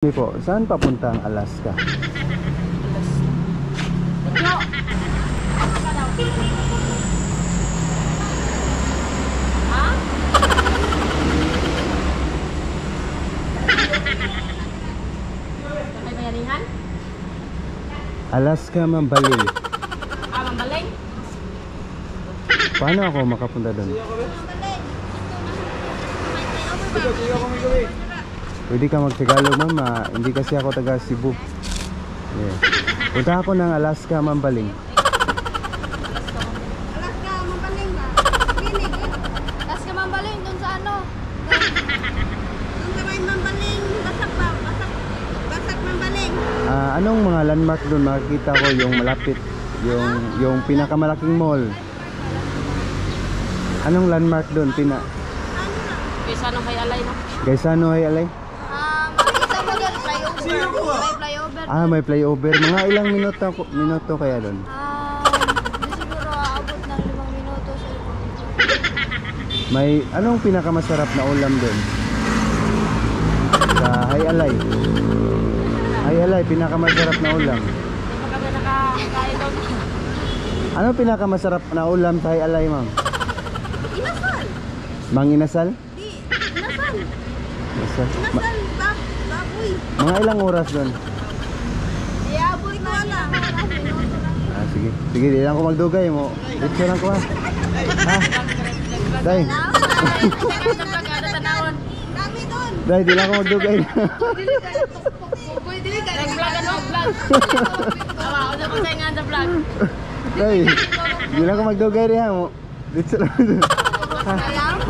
Hindi po, saan papunta ang Alaska? May bayaringan? Alaska, Mambaling. Mambaling? Paano ako makapunta doon? Pwede ka mag-Tagalog, ma'am. Hindi kasi ako taga Cebu. Yeah. Punta ako ng Alaska, Mambaling. Alaska, Mambaling ba? Pinig eh. Alaska Mambaling, doon sa ano? Doon sa may Mambaling, Basak ba? Basak Mambaling. Anong mga landmark doon? Makikita ko yung malapit. Yung pinakamalaking mall. Anong landmark doon? Kaysa nung kay Alay, no? Gaisano ay alay? Makikita mo doon, flyover. May flyover. May flyover. Mga ilang minuto kaya doon? Di siguro aabot ng 5 minuto sa May anong pinakamasarap na ulam doon? Sa Hayalay. Hayalay, pinakamasarap na ulam. Hindi pa kami nakakain doon. Anong pinakamasarap na ulam sa Hayalay, ma'am? Inasal. Mang inasal? Di, inasal. Inasal. Inasal, baboy. Mga ilang oras doon? Iabot na Wala. minuto lang. Sige. Sige, di lang ko magdugay mo. Dito lang ko ha. Ha? Day. Dami doon. Day, di lang ko magdugay. Pwede ka. Nag-vlog ano? Vlog. Awa, ako na masaya nga sa vlog. Day. Di lang ko magdugay rin ha mo. Dito lang. Salamat.